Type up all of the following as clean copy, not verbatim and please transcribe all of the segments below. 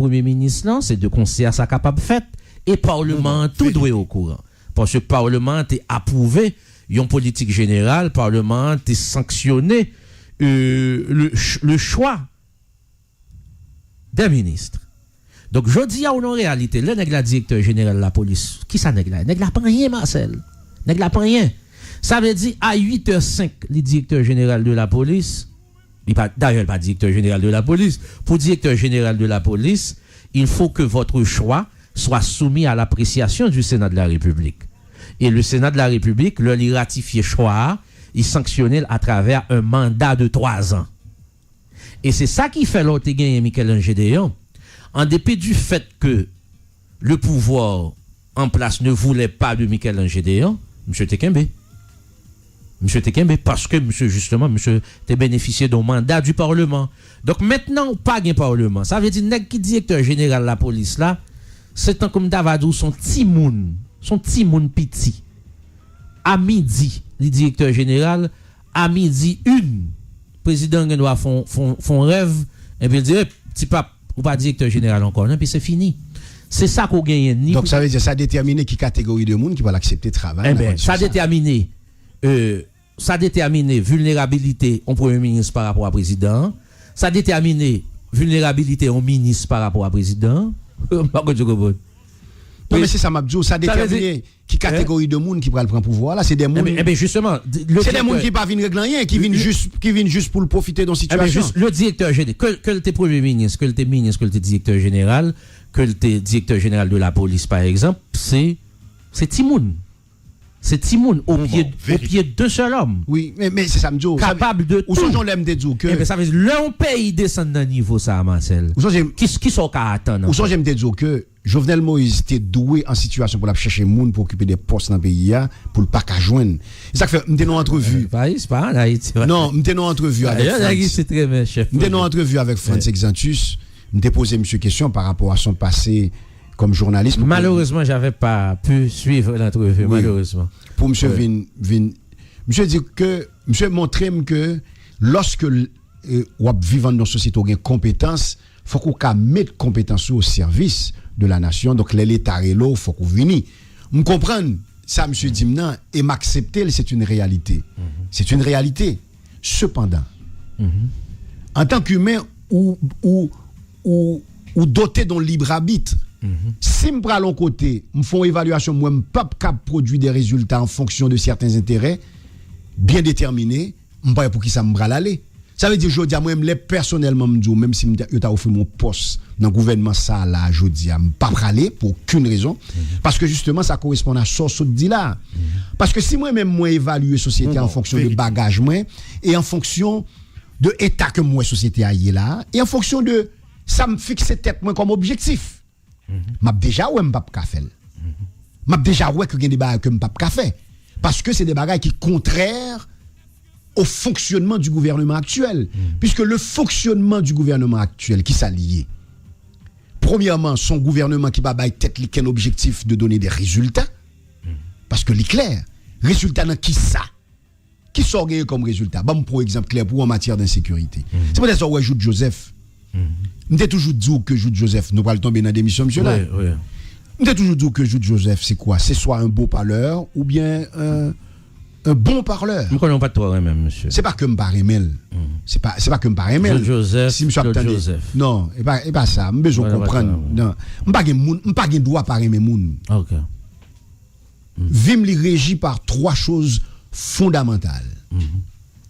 Premier ministre, non, c'est de concert ça capable fait. Et Parlement, tout doit au courant. Parce que le Parlement a approuvé une politique générale, Parlement a sanctionné le choix des ministres. Donc, je dis à une réalité, le nègre directeur général de la police, qui ça nègre là? Nègre là pas rien, Marcel. Nègre là pas rien. Ça veut dire, à 8h05, le directeur général de la police, d'ailleurs, pas directeur général de la police, pour directeur général de la police, il faut que votre choix soit soumis à l'appréciation du Sénat de la République. Et le Sénat de la République, il ratifie choix, il sanctionne à travers un mandat de 3 ans. Et c'est ça qui fait l'autre gagner Michel Gédéon. En dépit du fait que le pouvoir en place ne voulait pas de Michel Gédéon, M. Tekembe. M. Tekembe, parce que M. t'a bénéficié d'un mandat du Parlement. Donc maintenant, pas de Parlement. Ça veut dire que qui directeur général de la police là, c'est tant comme Davadou, son petit moun petit. À midi, le directeur général, à midi 1, président doit font rêve, et puis il dit, petit pape, ou pas directeur général encore, non, puis c'est fini. C'est ça qu'on gagne. Donc ça veut dire ça détermine qui catégorie de monde qui va l'accepter travail. Eh bien, ça détermine vulnérabilité au Premier ministre par rapport au président. Ça détermine vulnérabilité au ministre par rapport au président. Non, mais c'est ça, Mabdou, ça détermine qui catégorie de monde qui va le prendre pouvoir. Là, c'est des monde. Eh bien, justement. C'est des monde qui ne viennent régler rien, qui viennent juste pour le profiter dans la situation. Le directeur général, que le Premier ministre, que le ministre, que le directeur général, que le directeur général de la police, par exemple, c'est Timoun. C'est Timoun au pied d'un seul homme. Oui, mais c'est ça, Mabdou. Capable de tout. Où sont l'aime de dire que. Eh bien, ça veut dire, l'un pays descend d'un niveau, ça, Marcel. Qui sont qu'à attendre? Où sont j'aime te dire que Jovenel Moïse était doué en situation pour la chercher monde pour occuper des postes dans le pays pour le pas qu'à joindre. C'est ça que fait m'était en entrevue. C'est pas en Haïti. Non, m'était en entrevue avec c'est très bien, chef. M'était en entrevue avec Franz Exantus, m'était posé monsieur question par rapport à son passé comme journaliste. Malheureusement, j'avais pas pu suivre l'entrevue, malheureusement. Pour monsieur monsieur dit que monsieur montrer que lorsque ou vivant dans une société qui a compétence, faut qu'on mette compétence au service de la nation. Donc l'État relo faut qu'on vienne. Me comprendre ça monsieur Dimnan et m'accepter, c'est une réalité. C'est une réalité. Cependant, en tant qu'humain ou doté d'un libre arbitre, si me prends l'autre côté, me font évaluation, moi me pas cap produire des résultats en fonction de certains intérêts bien déterminés, me pas pour qui ça me bras l'aller. Ça veut dire je dis moi même personnellement même si je t'a offert mon poste dans le gouvernement ça là je dis me pas aller pour aucune raison parce que justement ça correspond à ce que dit là. Parce que si moi même moi évaluer société en fonction de bagage moi et en fonction de état que moi société a là et en fonction de ça me fixe tête moi comme objectif. M'a déjà ouais m'pas ka faire. M'a déjà ouais que gen des bagages que m'pas ka faire parce que c'est des bagages qui contraires au fonctionnement du gouvernement actuel puisque le fonctionnement du gouvernement actuel qui s'allie premièrement son gouvernement qui ba bay tête li ken objectif de donner des résultats parce que l'éclair résultat dans qui ça qui sort gagné comme résultat bon pour exemple clair pour en matière d'insécurité c'est peut-être ça ouais Jude Joseph m'était toujours dit que Jude Joseph nous va le tomber dans démission monsieur là m'était toujours dit que Jude Joseph c'est quoi c'est soit un beau parleur ou bien un bon parleur. Nous connaissons pas toi même monsieur. C'est pas que me paraît mel. C'est pas que me paraît mel. Joseph. Si monsieur Joseph. Non, et pas ça, me besoin comprendre. Non, m'pas gen droit parler mes moun. OK. Vim li régi par 3 choses fondamentales.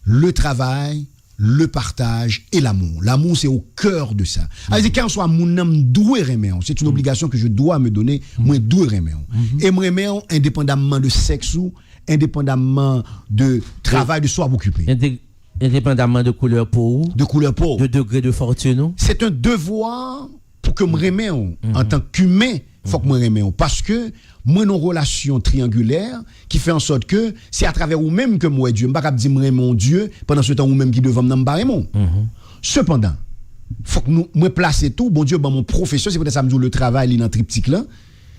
Le travail, le partage et l'amour. L'amour c'est au cœur de ça. C'est quand soit mon âme doué reméon, c'est une obligation que je dois me donner, moi doué reméon. Et moi reméon indépendamment de sexe ou indépendamment de travail de soi occuper. Indépendamment de couleur peau. De couleur peau. De degré de fortune. C'est un devoir pour que me reméon en tant qu'humain, faut que me reméon parce que moi une relation triangulaire qui fait en sorte que c'est à travers ou même que moi Dieu, m'pas dire me mon Dieu pendant ce temps ou même qui devant me m'pa remon. Cependant, faut que nous me placer tout, bon Dieu, ben mon professeur, c'est peut-être ça me dit le travail dans triptyque là.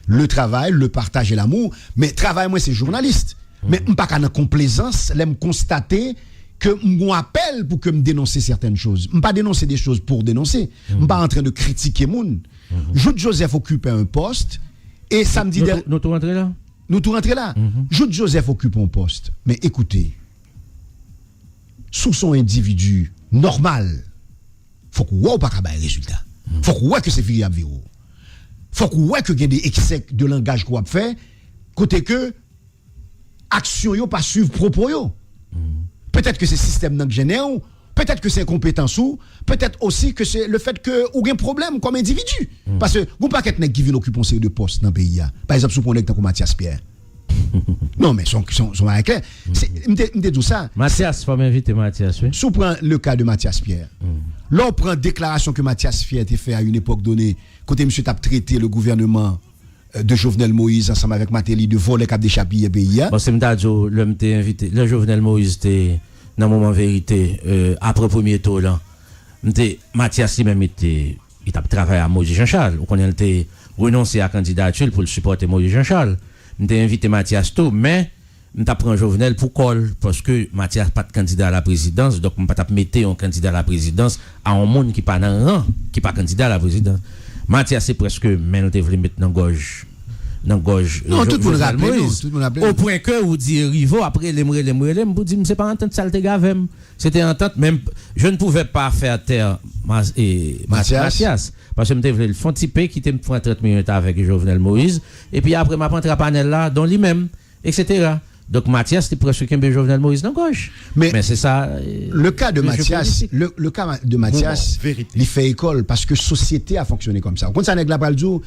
Le travail, le partage et l'amour, mais travail moi c'est journaliste. Mais m'pas qu'à complaisance, l'aime constater que m'on appelle pour que me dénoncer certaines choses. M'pas dénoncer des choses pour dénoncer. M'pas en train de critiquer moun. Jude Joseph occupait un poste, et samedi dernier. Nous tout rentrés là? Nous tout rentrés là. Jude Joseph occupe un poste. Mais écoutez, sous son individu normal, faut qu'on voit pas qu'il y ait des résultats. Faut qu'on voit que c'est viré à viro. Faut qu'on voit que il y a des excès de langage qu'on a fait, côté que action yo pas suivre propos yo. Peut-être que c'est système dans génère, peut-être que c'est incompétence ou peut-être aussi que c'est le fait que ou un problème comme individu. Parce que vous pas quelqu'un qui vient occuper un série de postes dans le pays. Par exemple, sous connecte comme Mathias Pierre. Non, mais sont clairs. Me dit ça. Mathias, faut m'inviter Mathias, oui. Si on prend le cas de Mathias Pierre, là on prend déclaration que Mathias Pierre a fait à une époque donnée, côté monsieur t'a traité le gouvernement de Jovenel Moïse ensemble avec Matéli de voler cap d'échapper pays. Bon, c'est m'tajo, l'homme t'ai invité. Le Jovenel Moïse t'es dans moment vérité après premier tour là. Mathias lui-même était il a travaillé à Moïse Jean-Charles, on connaît était renoncé à candidature pour le supporter Moïse Jean-Charles. M't'a invité Mathias tout mais m't'a pris Jovenel pour col parce que Mathias pas de candidat à la présidence donc m'pas t'a mettre un candidat à la présidence à un monde qui pas dans rang qui pas candidat à la présidence. Mathias c'est presque même te voulait mettre dans gorge non, tout le monde rappelle. Au point que vous dites Rivo après les vous dites c'est pas entente saleté gavem. C'était entente même je ne pouvais pas faire taire Mathias parce que me voulais le fond type qui te prend 30 minutes avec Jovenel Moïse et puis après m'a prendre un panel là dont lui-même etc. Donc Mathias c'était presque qu'un Jovenel Moïse dans gauche. Mais c'est ça le cas de Mathias il fait école parce que société a fonctionné comme ça. Quand ça nèg la pral dire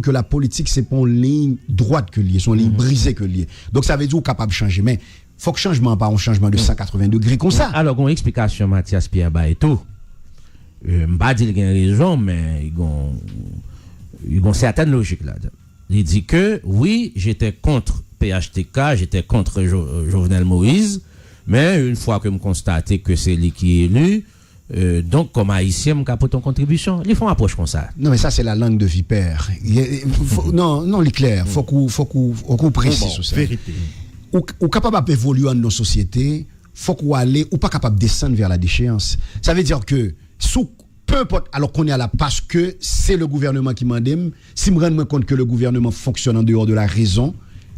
que la politique c'est pas une ligne droite que lié, son ligne brisée que lié. Donc ça veut dire capable de changer mais faut que changement pas un changement de 180 degrés comme ça. Alors une explication Mathias Pierre ba et tout. M'pas dire qu'il a raison mais il a certaine logique là. Il dit que oui, j'étais contre PHTK, j'étais contre Jovenel Moïse, mais une fois que me constaté que c'est lui qui est élu, donc comme haïtien, me capote en contribution, ils font approche comme ça. Non mais ça c'est la langue de vipère. Non, il est clair, faut qu'on précise sur ça. Vérité. Ou capable d'évoluer dans nos sociétés, faut qu'on aller ou pas capable de descendre vers la déchéance. Ça veut dire que sous peu importe, alors qu'on est là parce que c'est le gouvernement qui m'endème, si me rends compte que le gouvernement fonctionne en dehors de la raison,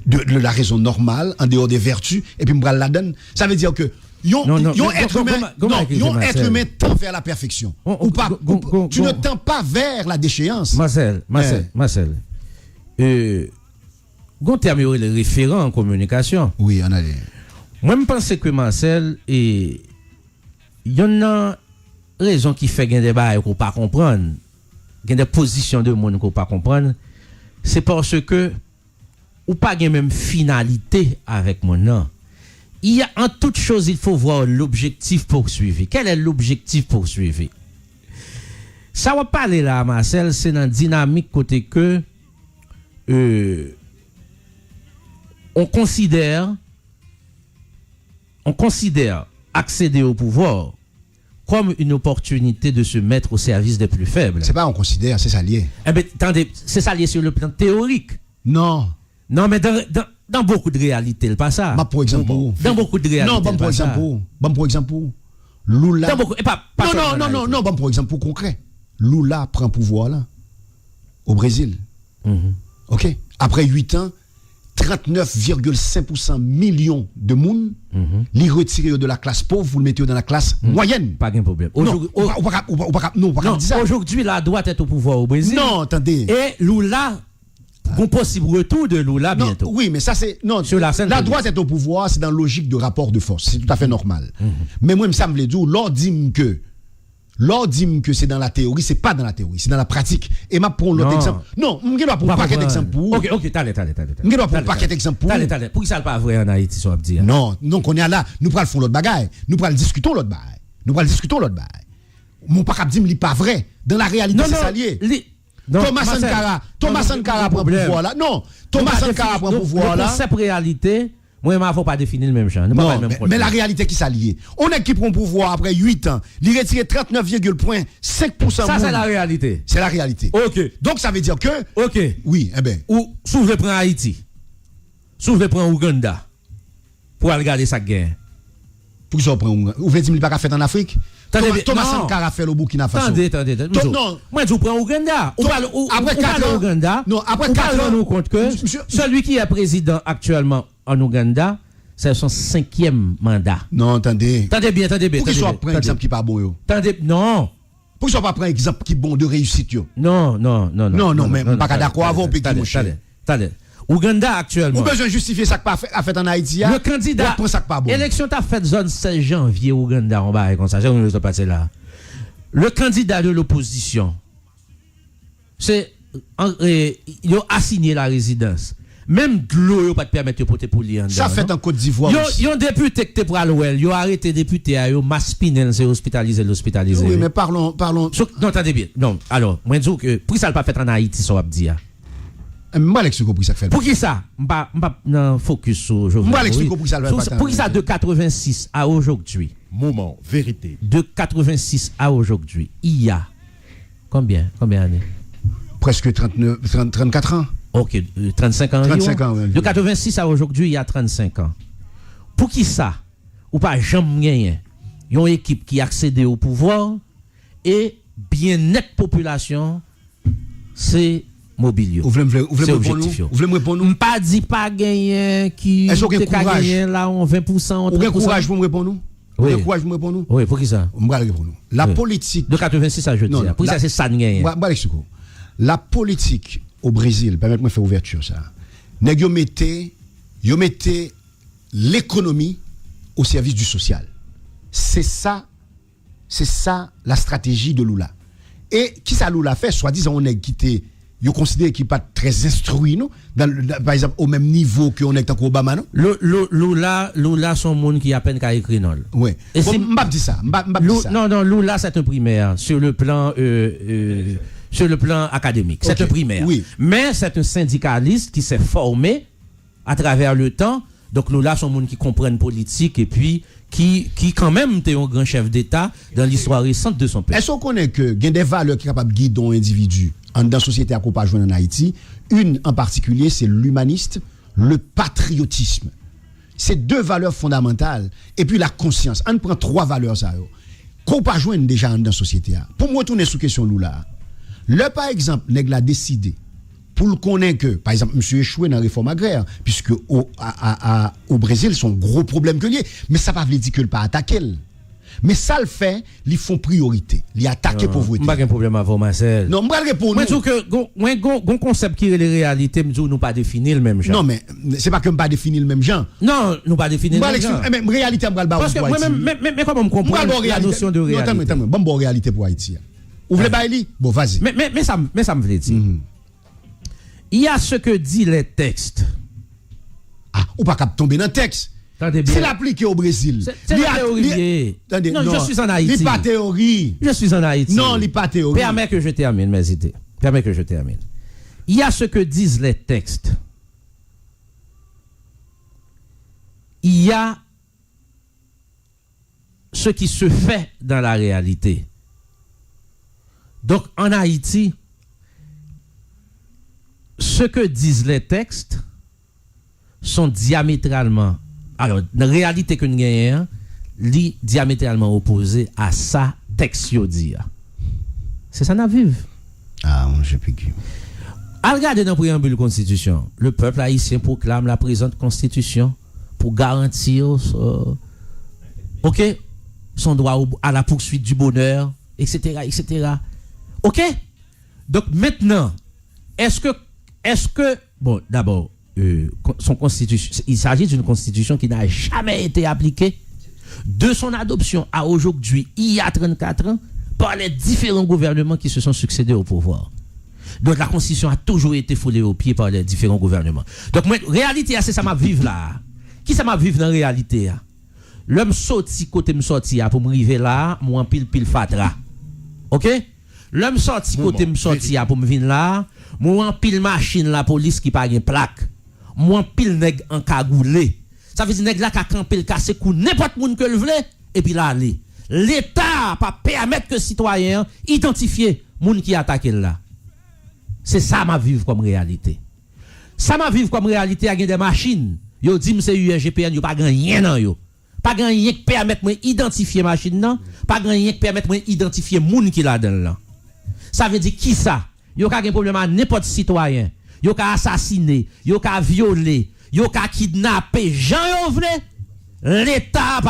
de la raison normale, en dehors des vertus, et puis me la donne, ça veut dire que yon être humain tend vers la perfection. Tu ne tends pas vers la déchéance. Marcel. Gon terme le référent en communication. Oui, on a dit. Moi je pense que Marcel et y en a raison qui fait gain débat qu'on pas comprendre, gain des positions de monde qu'on pas comprendre, c'est parce que ou pas gain même finalité avec mon nom. Il y a en toute chose, il faut voir l'objectif poursuivi. Quel est l'objectif poursuivi? Ça va parler là, Marcel, c'est dans dynamique côté que on considère accéder au pouvoir comme une opportunité de se mettre au service des plus faibles. C'est pas on considère, c'est ça lié. Eh bien, attendez, c'est ça lié sur le plan théorique. Non, mais dans beaucoup de réalités, le pas ça. Pour exemple. Dans beaucoup de réalités. Non, pour exemple. Lula. Dans beaucoup, non, pour exemple concret. Lula prend pouvoir là au Brésil. OK. Après 8 ans, 39,5% millions de monde, les retirer de la classe pauvre, vous le mettez dans la classe moyenne. Pas de problème. Aujourd'hui, la droite est au pouvoir au Brésil. Non, attendez. Et Lula, un possible retour de Lula bientôt. Oui, mais ça c'est non. La droite est au pouvoir, c'est dans la logique de rapport de force, c'est tout à fait normal. Mais moi, ça me veut dire, l'ordre dit que c'est dans la théorie, c'est pas dans la théorie, c'est dans la pratique. Et m'a prendre l'autre exemple. Non, je dois prendre un paquet d'exemples pour. OK, t'allez. Je dois prendre un paquet d'exemples pour. T'allez. Pour ça pas vrai en Haïti, ça veut dire. Non, on est là, nous prenons l'autre bagaille, nous prenons discutons l'autre bagaille. Mon pas dire il pas vrai. Dans la réalité c'est ça lié. Thomas Sankara prend pouvoir là. Non, Thomas Sankara prend pouvoir là. C'est réalité. Moi, il ne faut pas définir le même champ. Non, mais la réalité qui s'allie. On est qui prend pouvoir après 8 ans. Il retire 39,5%. Ça, c'est la réalité. C'est la réalité. OK. Donc, ça veut dire que. OK. Oui, eh bien. Ou, souvent, prend Haïti. Souvent, prend Ouganda. Pour regarder sa guerre. Pour ça prend Ouganda. Ou voulez dire qu'il pas fait en Afrique? Thomas Sankara a fait au Burkina Faso. Attendez. Non, moi je prends Ouganda. Après 4 ans Ouganda. Non, après 4 ans on nous compte que celui qui est président actuellement en Ouganda, c'est son 5e mandat. Non, attendez. Attendez bien. Pour qu'il soit prend exemple qui pas bon yo. Attendez, non. Pour qu'il soit pas prend exemple qui bon de réussite yo. Non, mais pas d'accord avant peut dire mon cher. Attendez. Ouganda actuellement. Ou besoin justifier ça que a fait en Haïti. Le candidat. Prend ça que pas bon. Élection t'a fait zone 16 janvier Ouganda on va comme ça. Je passer là. Le candidat de l'opposition c'est il a assigné la résidence. Même de l'eau yo pas te permettre de porter pour lui. Ça fait en Côte d'Ivoire. Yo député que te pral well, yo arrêté député yo Maspinel c'est hospitalisé. Oui, mais parlons. Non, attendez bien. Non, alors, moi dis que pour ça le pas fait en Haïti ça va dire. Moi l'explique pour ça fait. Pour qui ça? M'pa non focus sur moi l'explique pour ça pour qui ça de 86 à aujourd'hui. Moment vérité. De 86 à aujourd'hui, il y a combien d'années? Presque 34 ans. OK, 35 ans. 35 ans. De 86 à aujourd'hui, il y a 35 ans. Pour qui ça? Ou pas jamais gagné. Une équipe qui accède au pouvoir et bien nette population, c'est mobilio. Vous voulez me répondre nous? Pas dit pas gagner qui te gagner là en 20% en 30%. Vous avez courage pour me répondre nous? Oui. Courage pour me répondre nous? Oui, pour qui ça? La politique de 86 à jeudi. Pour ça c'est ça gagner. La politique au Brésil, permettez-moi de faire ouverture ça. Nèg yo mettez l'économie au service du social. C'est ça la stratégie de Lula. Et qui ça Lula fait, soi-disant on est quitté, yo considère qu'il pas très instruit non par exemple au même niveau que on est tant qu'Obama non. Lula son monde qui a peine qu'à écrire non. Ouais. Et c'est m'pa dit ça, Non, Lula c'est un primaire sur le plan académique. C'est un primaire. Oui. Mais c'est un syndicaliste qui s'est formé à travers le temps. Donc Lula son monde qui comprennent politique et puis qui quand même était un grand chef d'État dans l'histoire récente de son pays. Est-ce qu'on connaît que il y a des valeurs qui sont capables de guider un individu dans la société à pas jouer en Haïti? Une en particulier, c'est l'humaniste, le patriotisme. C'est deux valeurs fondamentales. Et puis la conscience. On prend trois valeurs ça. Qu'on pas jouer déjà dans la société. Pour me retourner sur la question Lula. Par exemple, nèg la décidé pour le connaître que, par exemple, monsieur échoué dans la réforme agraire, puisque au Brésil, c'est un gros problème que lié, mais ça ne veut pas dire que le pas attaqué. Mais ça le fait, ils font priorité, ils attaquent pauvreté. Pas un problème avant Marcel. Non, moi répondre. Moi dis que un concept qui est les réalités, nous pas définir le même genre. Non mais c'est pas que me pas définir le même genre. Non, nous pas définir le même genre. Mais réalité me pas parce que moi mais comment me comprendre la notion de réalité. Non, bon réalité pour Haïti. Vous voulez bailler? Bon, vas-y. Mais ça me veut dire. Il y a ce que dit les textes. Ah, ou pas cap tomber dans le texte. C'est l'appliqué au Brésil. C'est la théorie. Non, je suis en Haïti. Il pas théorie. Je suis en Haïti. Non, il pas théorie. Permets que je termine mes idées. Il y a ce que disent les textes. Il y a ce qui se fait dans la réalité. Donc, en Haïti, ce que disent les textes sont diamétralement, alors, la réalité que nous gagnons, est diamétralement opposée à ça, texte yo dit. C'est ça, nous vivons. Ah, je pique. À regarder dans le préambule de la Constitution, le peuple haïtien proclame la présente Constitution pour garantir son droit à la poursuite du bonheur, etc., etc. OK? Donc maintenant, est-ce que bon, d'abord, son constitution, il s'agit d'une constitution qui n'a jamais été appliquée de son adoption à aujourd'hui, il y a 34 ans, par les différents gouvernements qui se sont succédés au pouvoir. Donc la constitution a toujours été foulée aux pieds par les différents gouvernements. Donc moi, réalité, c'est ça m'a vivre là. Qui ça m'a vivre dans la réalité? L'homme sorti côté me sorti pour me arriver là, moi pile fatra. OK? L'homme sorti côté me sorti pour me venir là, moi pile machine la police qui pas une plaque. Moi pile nèg en cagoulé. Ça veut dire nèg là ka camper casser cou n'importe monde que le vle et puis là aller. L'état pas permettre que citoyen identifier monde qui attaque là. C'est ça m'a vivre comme réalité. Ça m'a vivre comme réalité avec des machines. Yo dit c'est URGPN yo pas rien nan yo. Pas rien qui permettre moi identifier machine non, pas rien qui permettre moi identifier moun qui là dedans là. Ça veut dire qui ça? Yo ka gen problème à n'importe citoyen. Yo ka assassiner, yo ka violer, yo ka kidnapper, Jean yo vle. L'état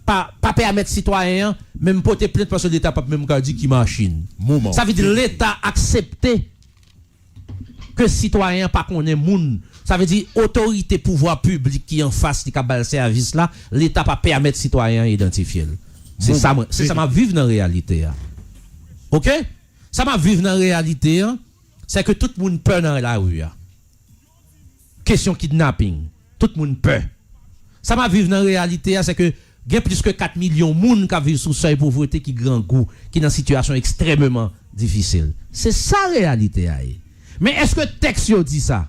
pas permettre citoyen même porter plainte parce que l'état pas même ka dit qui machine. Moment. Ça veut dire l'état accepter que citoyen pas connaît moun. Ça veut dire autorité pouvoir public qui en face qui a le service là, l'état pas permettre citoyen identifier. C'est ça m'a vivre dans la réalité. OK? Ça m'a vivre dans la réalité, c'est que tout le monde peur dans la rue. Question kidnapping, tout le monde peur. Ça m'a vivre dans la réalité, c'est que il y a plus que 4 millions de monde qui vivent sous seuil de pauvreté qui grand goût, qui dans une situation extrêmement difficile. C'est ça la réalité. Mais est-ce que le texte dit ça?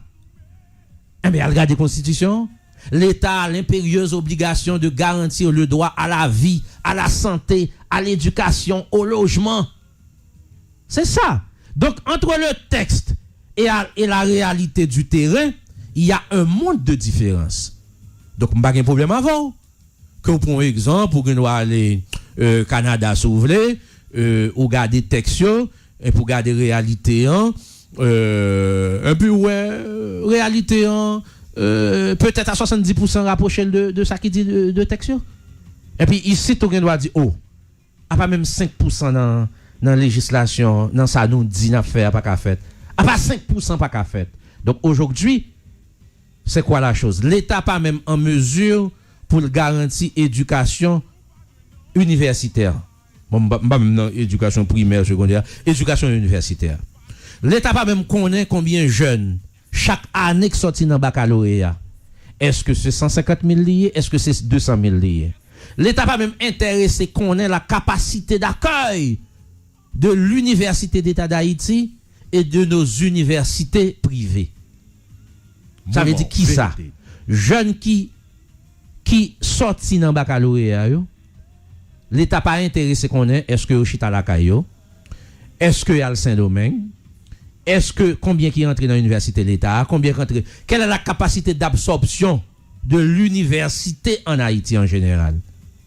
Eh bien, regardez la Constitution. L'État a l'impérieuse obligation de garantir le droit à la vie, à la santé, à l'éducation, au logement. C'est ça. Donc, entre le texte et la réalité du terrain, il y a un monde de différence. Donc, je n'ai pas de problème avant. Que vous prenez exemple, pour que nous aller Canada s'ouvrir, ou garder texte, et pour garder réalité, et puis, réalité, peut-être à 70% rapproché de ça qui dit de texte. Et puis, ici, tout le monde doit dire, oh, à pas même 5% dans la législation, dans ça nous dit n'a fait pas qu'à fait. À pas 5% pas qu'à fait. Donc aujourd'hui, c'est quoi la chose? L'État pas même en mesure pour garantir éducation universitaire. Bon, pas même dans éducation primaire, secondaire, éducation universitaire. L'État pas même connaît combien de jeunes chaque année qui sortent dans le baccalauréat. Est-ce que c'est 150 000 liés? Est-ce que c'est 200 000 liés? L'État pas même intéressé connaît la capacité d'accueil de l'Université d'État d'Haïti et de nos universités privées. Ça veut dire qui ça? Jeunes qui sortent dans le baccalauréat, l'État pas intéressé connaît est-ce que au Chita la Caillou? Est-ce que y a le Saint-Domingue? Est-ce que combien qui entre dans l'université de l'État? Combien qui entre? Quelle est la capacité d'absorption de l'université en Haïti en général?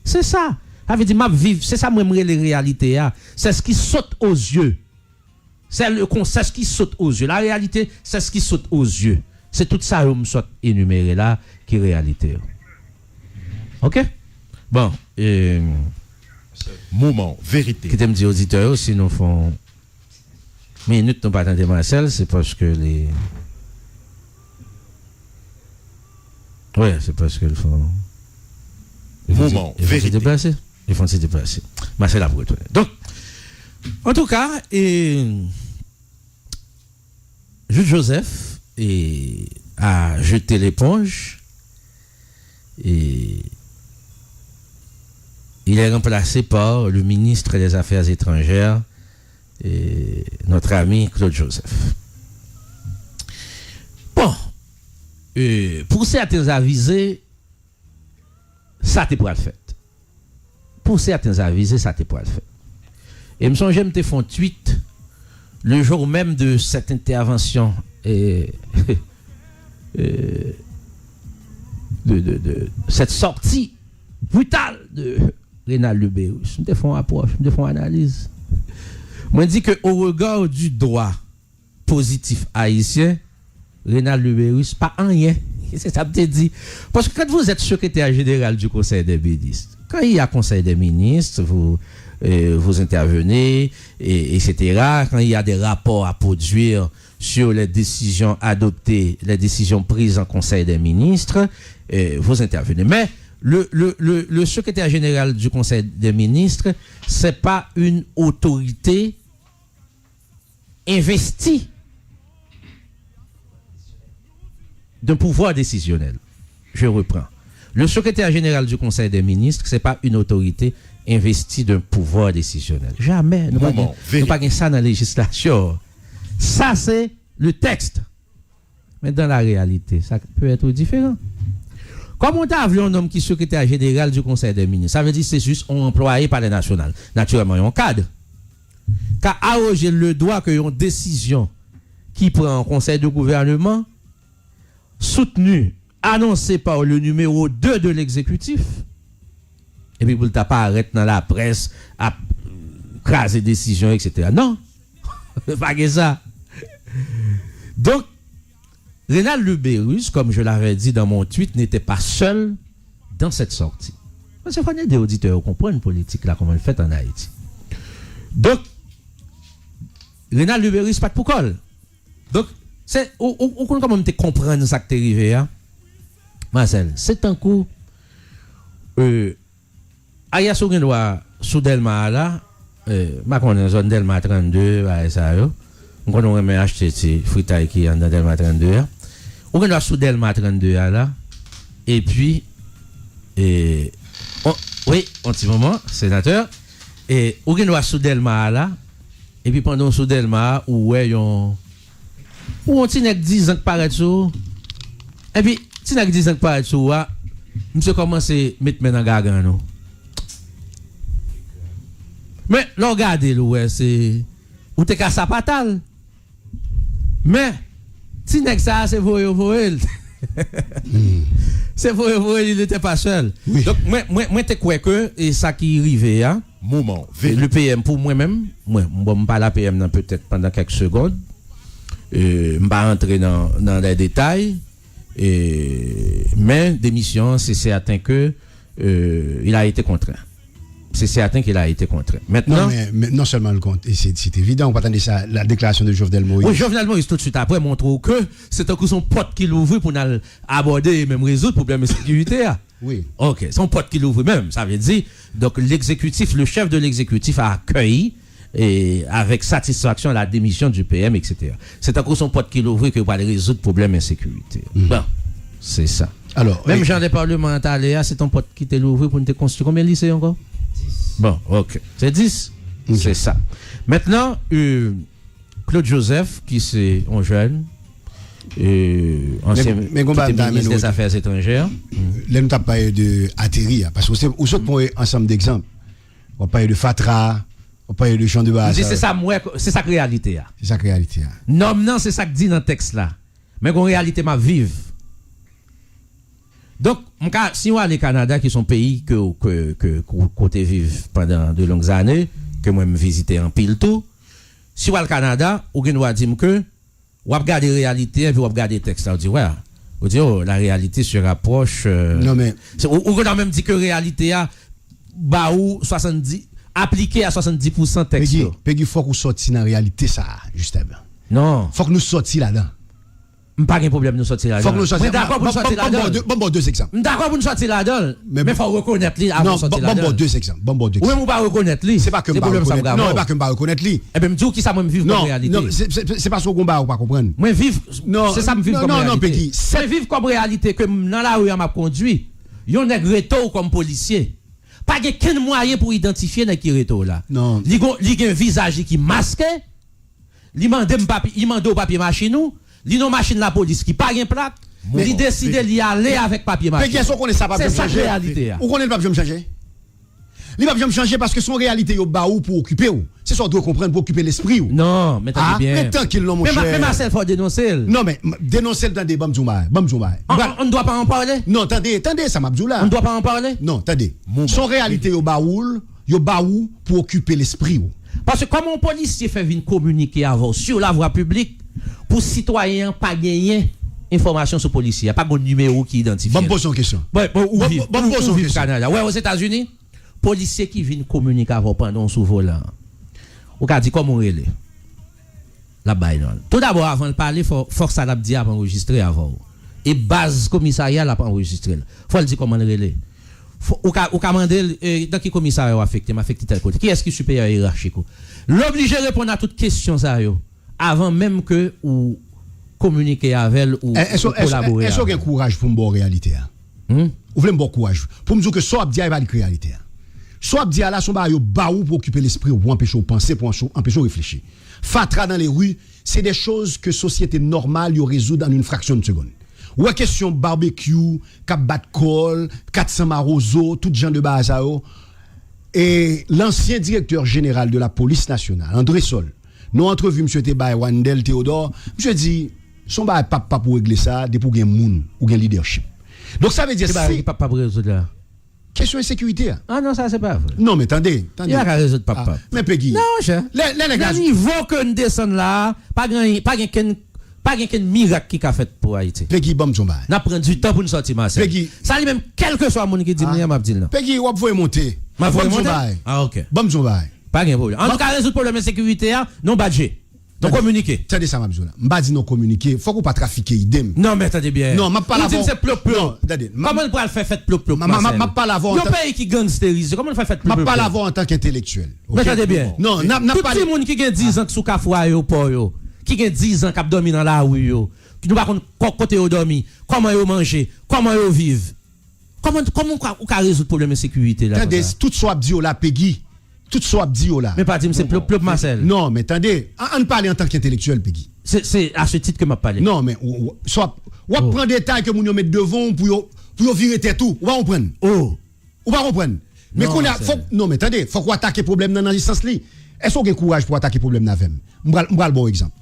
C'est ça. Ça veut dire m'a vivre, c'est ça moi les réalités c'est ce qui saute aux yeux. C'est ce qui saute aux yeux. La réalité, c'est ce qui saute aux yeux. C'est tout ça que me saute énuméré là qui est réalité. OK? Bon, moment vérité. Qui t'aime dire auditeurs si nous font minutes nous pas attendre Marcel, c'est parce que les ouais, c'est parce que ils font moment vérité. Ils font se déplacer. Marcel a retourner. Donc en tout cas, Jules Joseph a jeté l'éponge et il est remplacé par le ministre des Affaires étrangères et notre ami Claude Joseph. Bon, pour certains avisés, ça t'est pas le fait. Pour certains avisés, ça t'est pas le fait. Et me songe, j'aime te font tweet le jour même de cette intervention de cette sortie brutale de Rénal Lubérus. Je me font approche, je me font analyse. Moi, je dis qu'au regard du droit positif haïtien, Rénal Lubérus, pas en rien. C'est ça que je te dis. Parce que quand vous êtes secrétaire général du Conseil des ministres, quand il y a Conseil des ministres, vous intervenez, etc. Quand il y a des rapports à produire sur les décisions adoptées, les décisions prises en Conseil des ministres, vous intervenez. Mais le secrétaire général du Conseil des ministres, c'est pas une autorité investie d'un pouvoir décisionnel. Je reprends. Le secrétaire général du Conseil des ministres, c'est pas une autorité investie d'un pouvoir décisionnel. Jamais. Nous n'avons pas ça dans la législation. Ça, c'est le texte. Mais dans la réalité, ça peut être différent. Comme on a vu un homme qui est secrétaire général du Conseil des ministres, ça veut dire que c'est juste un employé par les nationales. Naturellement, il y a un cadre. Car arroger le droit qu'il y a une décision qui prend un conseil de gouvernement, soutenue, annoncée par le numéro 2 de l'exécutif, et puis pour pas arrêter dans la presse à craser décision, etc. Non, pas que ça. Donc, Rénal Lubérus, comme je l'avais dit dans mon tweet, n'était pas seul dans cette sortie. Parce qu'il faut que des auditeurs comprennent politique là, comment elle fait en Haïti. Donc, Rénal Lubérus, pas de poucol. Donc, c'est, on peut quand même te comprendre ça qui est arrivé, hein? Marcel, c'est un coup, Aya Sougendoua, sous Delma là, ma connais zone Delma 32, à ça, on connaît acheter ces fritailles qui est dans Delma 32, on connaît sous Delma 32 là, et puis, oui, un petit moment, sénateur, et on connaît sous Delma là, et puis pendant sous Delma, où on tient 10 ans que paraît sous, et puis, si on a 10 ans que paraît sous, monsieur commence à mettre maintenant gagan nous. Mais, regardez, c'est. Ou t'es qu'à sa patal. Mais, si n'est que ça, c'est voyez. C'est voyez, il n'était pas seul. Oui. Donc, moi, t'es quoi que, et ça qui arrivait, hein? Moment. Le PM pour moi-même, moi, je pas la PM peut-être pendant quelques secondes. Je ne vais pas entrer dans les détails. Mais, démission, c'est certain que, il a été contraint. C'est certain qu'il a été contraint. Maintenant. Non, mais non seulement le compte, et c'est évident, on peut attendre ça, la déclaration de Jovenel Moïse. Oui, Jovenel Moïse, tout de suite après, montre que c'est un coup son pote qui l'ouvre pour aborder et même résoudre le problème de sécurité. Oui. Ok, son pote qui l'ouvre même, ça veut dire, donc l'exécutif, le chef de l'exécutif a accueilli et avec satisfaction la démission du PM, etc. C'est un coup son pote qui l'ouvre que pour aller résoudre le problème de sécurité. Bon, c'est ça. Alors, même Jean des parlementaires, c'est ton pote qui t'a l'ouvre pour nous construire combien de lycées encore? Bon, ok. C'est 10. Okay. C'est ça. Maintenant, Claude Joseph, qui c'est un jeune, ancien ministre des Affaires étrangères. Là, nous n'avons pas de atterrir, parce que vous autres pour un ensemble d'exemples. On parle de Fatra, on parle de Jean de Bas. C'est ça, c'est ça que réalité. C'est ça que réalité. Non, c'est ça que dit dans le texte là. Mais en réalité, ma vive. Donc, si on a les Canada, qui sont pays que côté vivre pendant de longues années, que moi me visiter en pile tout, si on a le Canada, on doit dire que, on va regarder la réalité, et puis on va regarder le texte, on dit, ouais, on dit, oh, la réalité se rapproche. Non, mais. On a même dit que la réalité a, bah, ou 70, appliqué à 70% texte. Peggy, faut qu'on sorte dans la réalité, ça, justement. Non. Faut que nous sortions là-dedans. Pas de problème de sortir là-dedans. Faut que nous sortions d'accord pour nous sortir là-dedans. Bon, deux exemples. D'accord pour nous sortir là-dedans. Mais faut reconnaître lui avant de sortir là-dedans. Bon, deux exemples. Ou même ou pas reconnaître lui. C'est pas que je pas reconnaître. Non, c'est pas que je pas reconnaître lui. Eh ben me dis qui ça moi me vivre en réalité. Non, c'est pas ce qu'on va pas comprendre. Moi vivre c'est ça me vivre comme réalité. Non, Peggy, c'est vivre comme réalité que dans la rue m'a conduit. Yon nèg reto comme policier. Pas aucun moyen pour identifier nèg qui reto là. Non. Li gen visage qui masqué. Li mande papier machine nous. Li non machine la police qui pas gen plaque. Il décide d'y aller avec papier machine. Mais qui est-ce qu'on est ça pas changer? C'est ça la réalité. Ou qu'on est pas changer? Il va jamais changer parce que son réalité yo ba ou pour occuper ou. C'est ça doit comprendre pour occuper l'esprit ou. Non, mais t'as bien. Mais tant qu'il l'ont mon cher. Mais Marcel faut dénoncer. Non mais dénoncer dans des bamzouma. On ne doit pas en parler. Non, attendez, ça m'abdoula. On ne doit pas en parler. Non, attendez. Son réalité yo ba ou pour occuper l'esprit ou. Parce que comment un policier fait venir communiquer avant sur la voie publique pour citoyens pas gagner information sur policier, pas bon numéro qui identifie. Bon pose une question. Bon pose une question. Ouais, aux États-Unis, policier qui vient communiquer avant pendant sous volant. Ou ka dit comment relé. La baille non. Tout d'abord avant de parler force ça l'a dit avant enregistrer avant. Et base commissariat l'a pas enregistré. Faut le dire comment relé. Ou ka mandé dans qui commissariat affecté tel côté. Qui est-ce qui supérieur hiérarchique? L'obligé répondre à toutes questions ça yo avant même que ou communiquer avec elle ou collaborer. Est-ce qu'il y a courage pour me voir réalité? Ou voulez me bon courage pour me dire que soit abdia va la réalité. Soit abdia là son ba yo ba ou pour occuper l'esprit ou pour empêcher de penser, pour empêcher de réfléchir. Fatra dans les rues, c'est des choses que société normale yo résout en une fraction de seconde. Ou à question barbecue, cap bat col, 400 marozo, tout genre de base à eux. Et l'ancien directeur général de la police nationale, André Sol, nous entrevu M. Tebay Wandel Théodore, M. dit, son ba pas pour régler ça, de pour gen moun ou gen leadership. Donc ça veut dire si pas pour résoudre là. Question de sécurité. Ah non, ça c'est pas vrai. Non, mais attendez. Il y a qu'à résoudre papa. Mais Peggy. Non, cher. Les gars. Le niveau que nous descendons là, pas qu'un miracle qui a fait pour Haïti. Peggy, bon, Zomba. N'a prend du temps pour nous sortir, Marcel. Peggy. Ça lui même, quel que soit mon qui dit, m'a dit non. Peggy, on va monter. Ma voix monter. Ah, ok. Bon, Zomba. Pas de problème. En tout cas, résoudre le problème de sécurité, non badger. Donc communiquer. Attendez ça, Mabzoula. M'a dit non communiquer. Faut qu'on pas trafiquer idem. Non, mais attendez bien. Non, m'a pas la voix. C'est plop. Non, attendez. Comment on peut le faire plop? M'a pas la voix. Un pays qui gangstérise, comment on fait plop? M'a pas la voix en tant qu'intellectuel. Mais attendez bien. Non, n'a pas. Tout le monde qui a 10 ans qui sous cafouaille au port, qui a 10 ans qui a dormi dans la rue, qui nous pas côté au dormi, comment ils manger, comment ils vivent. Comment on peut résoudre le problème de sécurité là? Attendez, tout soit dit là, Peggy. Tout soit dit là. Mais pas dire c'est plop Marcel. Non, mais attendez, on parle en tant qu'intellectuel, Peggy. C'est à ce titre que m'a parlé. Non, mais soit on prend des détails que nous mettre devant pour virer tête tout. On va comprendre. On va comprendre. Mais qu'on a non, mais attendez, faut qu'on attaque le problème dans ce sens là. Est-ce qu'on a courage pour attaquer le problème n'avem? M'bral bon exemple.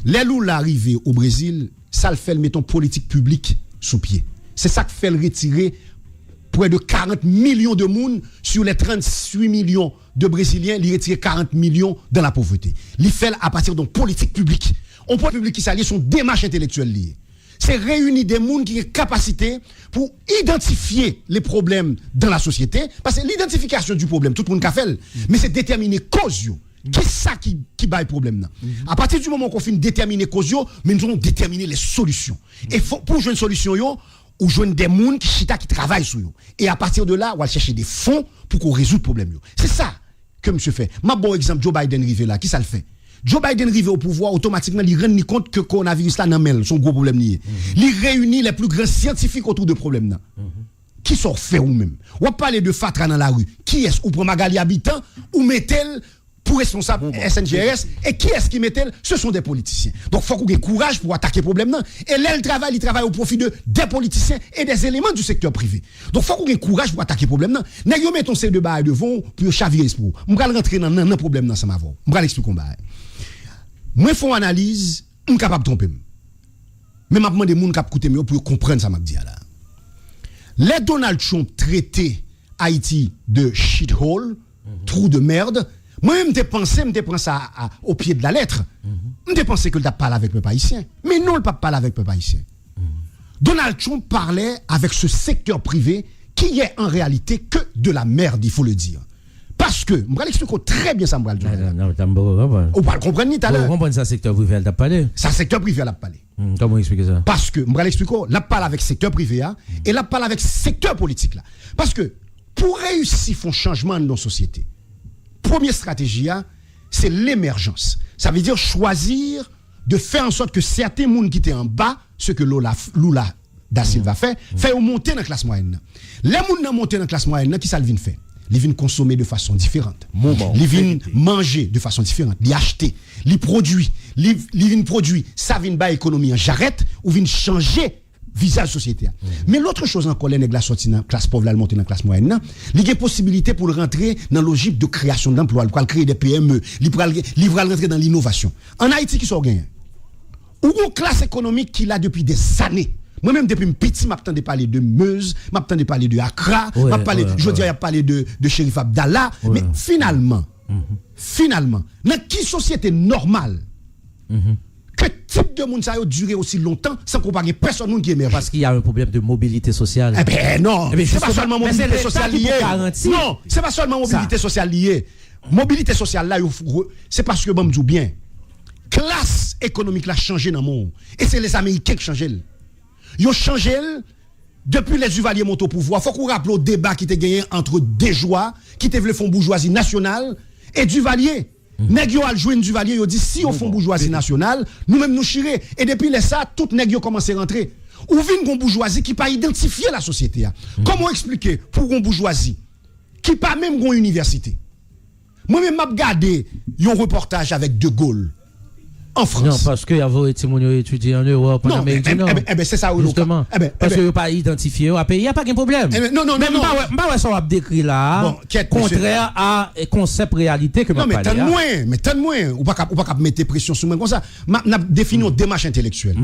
Les loups l'arrivée au Brésil, ça le fait le mettons politique publique sous pied. C'est ça qui fait le retirer près de 40 millions de monde sur les 38 millions de Brésiliens, il retire 40 millions dans la pauvreté. Il fait à partir d'une politique publique. Un politique public qui s'allie sont démarches intellectuelles liées. C'est réunir des gens qui ont capacité pour identifier les problèmes dans la société. Parce que l'identification du problème, tout le monde a fait. Mais c'est déterminer cause. Qui est ça qui bat le problème? À partir du moment qu'on finit déterminer cause, mais nous allons déterminer les solutions. Et pour jouer une solution, ou joindre des gens qui travaillent sur eux. Et à partir de là, on va chercher des fonds pour qu'on résout le problème. C'est ça que monsieur fait. Ma bon exemple, Joe Biden arrivé là, qui ça le fait? Joe Biden arrivé au pouvoir, automatiquement, il rend compte que le coronavirus là, n'a son gros problème lié. Il réunit les plus grands scientifiques autour de problème là. Qui sont fait ou même? On parler de Fatra dans la rue. Qui est-ce ou prend Magali habitant ou met-elle pour responsable SNGRS et qui est-ce qui met-elle? Ce sont des politiciens. Donc faut qu'on ait courage pour attaquer le problème là. Et là, il travaille au profit des politiciens et des éléments du secteur privé. Donc faut qu'on ait courage pour attaquer le problème là. N'a yo mettons ces deux bails devant pour chavirer pour. On va rentrer dans un problème dans ça m'avou. On va l'expliquer comment. Moi font analyse, on capable de tromper. Mais m'a demandé moun cap écouter mieux pour comprendre ça m'a dit là. Les Donald Trump traité Haïti de shithole, trou de merde. Moi-même, je pensé ça au pied de la lettre. Je pensé que le parlé avec le peuple haïtien. Mais non, le pas parlé avec le peuple haïtien. Donald Trump parlait avec ce secteur privé qui est en réalité que de la merde, il faut le dire. Parce que, je vais l'expliquer très bien ça, on va le comprendre tout à l'heure. On comprend ça, secteur privé, elle t'a parlé. Ça, secteur privé, elle a parlé. Comment expliquer ça? Parce que, je vais l'expliquer, elle parle avec secteur privé, et elle parle avec secteur politique. Là. Parce que, pour réussir un changement dans nos sociétés, première stratégie, c'est l'émergence. Ça veut dire choisir de faire en sorte que certains gens qui étaient en bas, ce que Lula da Silva fait monter dans la classe moyenne. Les gens qui montent dans la classe moyenne, qui ça vient faire? Ils viennent consommer de façon différente. Ils viennent manger de façon différente. Ils acheter, ils produisent. Ils viennent produire. Ça vient bas économie en jarrette ou viennent changer visage société. Mais l'autre chose encore, les nègres sortis dans la classe pauvre, monter dans la classe moyenne, il y a possibilité pour rentrer dans la logique de création d'emplois, pour créer des PME, il va rentrer dans l'innovation. En Haïti, qui sont gagnants? Ou une classe économique qui l'a depuis des années. Moi-même, depuis petit, je m'attendais parler de Meuse, je m'attendais parler de Accra, je dirais parler de Shérif Abdallah, mais finalement, dans quelle société normale, que type de monde ça a duré aussi longtemps sans qu'on parle personne qui émerge? Parce qu'il y a un problème de mobilité sociale. Eh ben non, c'est pas seulement mobilité sociale liée. Non, c'est pas seulement mobilité sociale liée. Mobilité sociale là, c'est parce que bon me dis bien, classe économique l'a changé dans le monde et c'est les Américains qui changent. Ils ont changé depuis les Duvalier montent au pouvoir. Faut qu'on rappelle le débat qui était gagné entre Desjoie qui était le fond bourgeoisie nationale et Duvalier. Nèg yo al joindre Duvalier, yo dit si au fond bourgeoisie nationale, nous-mêmes nous chiré et depuis ça tout nèg yo commencé à rentrer. Ou vinn gon bourgeoisie qui pas identifier la société. Comment expliquer pour gon bourgeoisie qui pas même gon université? Moi-même m'a regardé un reportage avec De Gaulle en France. Non, parce que y avait étudié en Europe, en Amérique du Nord. Eh ben c'est ça justement. Parce que pas identifié au pays, il y a pas de problème. Non. Pas ça on décrit là. Contraire à concept réalité que m'a parlé. Mais tant moins, ou pas mettre pression sur moi comme ça. M'a défini une démarche intellectuelle.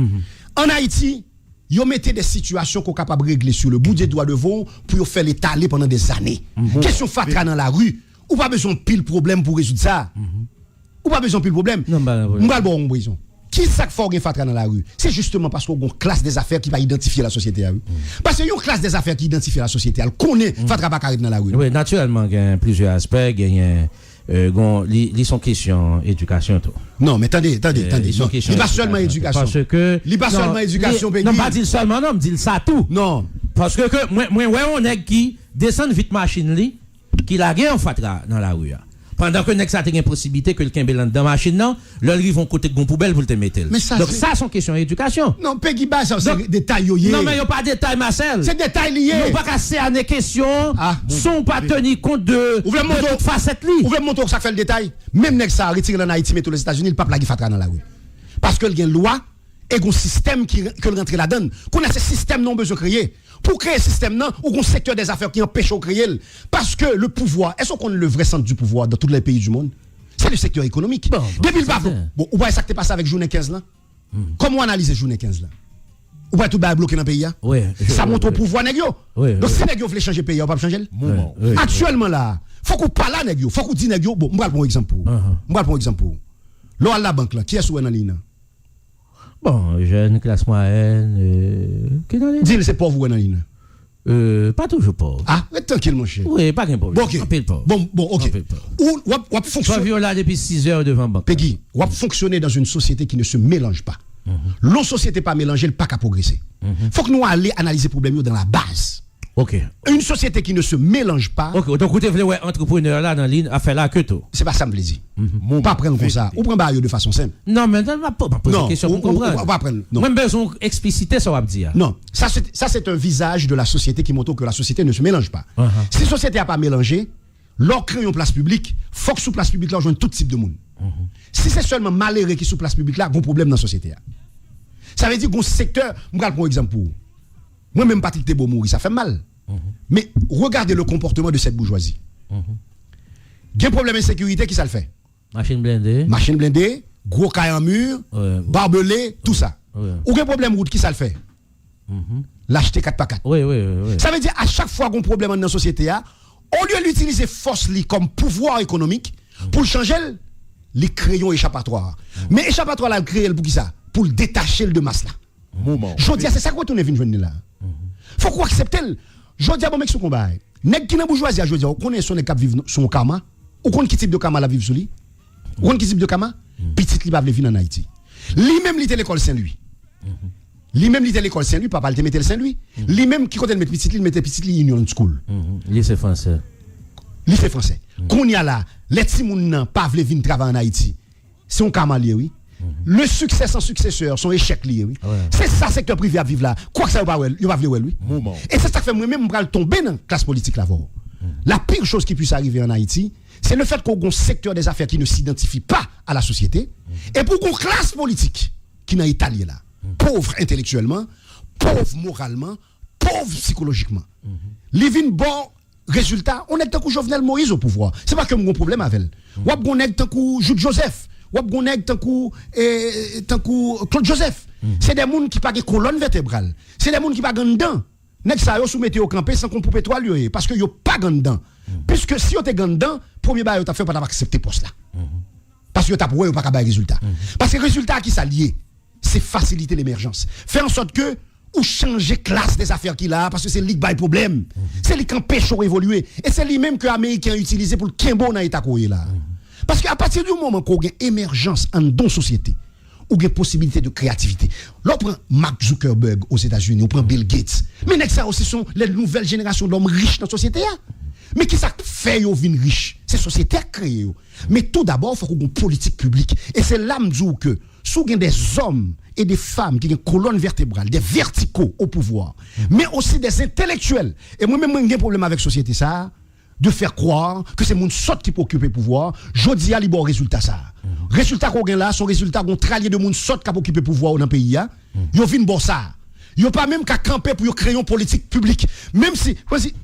En Haïti, Yo mettez des situations qu'on capable de régler sur le bout des doigts devant pour faire l'étaler pendant des années. Question fatra dans la rue, ou pas besoin de pile problème pour résoudre ça. Ou pas besoin de pile problème. Non, bon raison. Qui ça fait qu'il fatra dans la rue? C'est justement parce qu'on a une classe des affaires qui va identifier la société à rue. Parce qu'il y a une classe des affaires qui identifie la société, elle connaît fatra pas dans la rue. Oui, naturellement, il y a plusieurs aspects, il y a ils sont question éducation tout. Non, mais attendez. Il n'est pas seulement éducation. Parce que il n'est pas seulement éducation, non, pas dire seulement, non, dire ça tout. Non. Parce que moi on est qui descend vite machine li, qui la gagne en fatra dans la rue. Pendant que nek ça a une possibilité que le Kimbé dans machine non, là ils vont côté gon poubelle pour te mettre. Donc ça sont question éducation. Non, Peggy Bass c'est détail yoyé. Non mais yo pas détail Marcel. C'est détail lié. Non pas casser à des questions. Sont pas tenir compte de toute facette li. Vous voulez montrer que ça fait le détail. Même nek ça retire en Haïti mais aux États-Unis, il pas plaguer fatra dans la rue. Parce que il y a une loi et un système qui rentre là-dedans. Qu'on a ce système non besoin créer. Pour créer ce système non ou un secteur des affaires qui empêche de créer parce que le pouvoir, est-ce qu'on est le vrai centre du pouvoir dans tous les pays du monde? C'est le secteur économique. Depuis le bavon. Bon, ou pas ça qui passé avec journée 15 là? Comment on analyse journée 15 là? Ou pas tout ba bloqué dans le pays? Oui. Ça montre au pouvoir nèg yo. Donc si nèg yo veut changer pays, on pas changer. Actuellement là, faut qu'on parle là nèg yo, faut qu'on dit nèg yo. Bon, moi prendre exemple pour. Moi prendre exemple pour. Là à la banque là, qui est sous dans ligne? Bon, jeune, classe moyenne, qui dans les... Dis-le, c'est pauvre ou dans ligne? Pas toujours pauvre. Ah, tranquille, mon cher. Oui, pas qu'un pauvre. Bon, ok. Bon, ok. Ou fonctionner. Soit viola depuis 6 heures devant banque. Peggy, ou fonctionner dans une société qui ne se mélange pas. L'autre société pas mélangée, elle pas qu'à progresser. Faut que nous allions analyser le problème dans la base. Ok. Une société qui ne se mélange pas. Ok, donc vous voulez entrepreneur là dans l'île a fait là que tout. C'est pas ça me plaisir. Pas prendre comme ça. Ou prendre de façon simple. Non, mais on va pas poser une question pour comprendre. On va prendre. Non. Même besoin expliciter ça va me dire. Non, ça c'est un visage de la société qui montre que la société ne se mélange pas. Si la société n'a pas mélangé, leur créer une place publique, faut que sous place publique là joindre tout type de monde. Si c'est seulement malheureux qui sous place publique là, il y a un problème dans la société. Ça veut dire qu'un secteur, je vais prendre un exemple pour moi-même, Patrick Thébault mourir, ça fait mal. Mais regardez le comportement de cette bourgeoisie. Il y a un problème d'insécurité, qui ça le fait? Machine blindée, gros caille en mur, barbelé, tout ça. Ou un problème route, qui ça le fait? L'acheter 4x4. Oui. Ça veut dire à chaque fois qu'on a un problème dans la société, au lieu d'utiliser force comme pouvoir économique, pour changer, les crayons échappatoires. Mais échappatoire là, le créer pour qui ça? Pour le détacher de masse là. Je dis, c'est ça qu'on est venu là. Faut qu'on accepte. Je dis, bon, mec, ce combat. Nèg qui n'a bourgeoisie, je dis, on connaît son cap vivre son karma. Ou qu'on qui type de karma la vivre sur lui? Ou qu'on qui type de karma? Petit li va vivre en Haïti. Lui-même, il était l'école Saint-Louis. Lui-même, il était l'école Saint-Louis, papa, il était le Saint-Louis. Lui-même, qui comptait mettre petit, il mettait petit Union School. Lycée français. Lycée français. Qu'on y a là, les petits moun pas vle venir travailler en Haïti. C'est un karma lié, oui. Le succès sans successeur, son échec lié, oui. C'est ça, secteur privé à vivre là. Quoi que ça, il va vivre, oui. Et c'est ça qui fait moi-même, je vais tomber dans la classe politique là. La pire chose qui puisse arriver en Haïti, c'est le fait qu'on ait un secteur des affaires qui ne s'identifie pas à la société, et pour qu'on classe politique qui n'a Italie là, pauvre intellectuellement, pauvre moralement, pauvre psychologiquement. Living bon résultat, on est tant que Jovenel Moïse au pouvoir. C'est pas que mon problème avec elle. Ou on est tant que Jules Joseph. Ou on est tant que Claude Joseph. C'est des gens qui pas de colonne vertébrale. C'est des gens qui pas de dents. Nèg ça yo soumettez au campé sans qu'on peut pétrole parce que yo pas de dents. Puisque si yo te dents, premier bail yo t'a fait pas accepter poste là. Parce que yo t'a pour pas capable résultat. Parce que résultat qui ça lié, c'est faciliter l'émergence. Faire en sorte que ou changer classe des affaires qu'il a parce que c'est lui qui a problème. C'est lui qui empêche de évoluer et c'est lui même que les Américains utilisé pour le Kimbo dans l'état là. Parce qu'à partir du moment qu'on a une émergence en dans société, ou une possibilité de créativité. Là, on prend Mark Zuckerberg aux États-Unis, on prend Bill Gates. Mais ça aussi sont les nouvelles générations d'hommes riches dans la société. Mais qui ça fait yo vin riche? C'est la société qui crée. Mais tout d'abord, il faut qu'on ait une politique publique. Et c'est là que sous des hommes et des femmes qui ont une colonne vertébrale, des verticaux au pouvoir, mais aussi des intellectuels. Et moi-même, j'ai un problème avec la société, ça. De faire croire que c'est mon sort qui peut occuper le pouvoir. Je dis à li bon résultat ça. Résultat qu'on gagne là, son résultat qu'on trallier de mon sort qui peut occuper le pouvoir dans le pays. Yo vinn bon ça. Yo pas même qu'à camper pour créer une politique publique. Même si,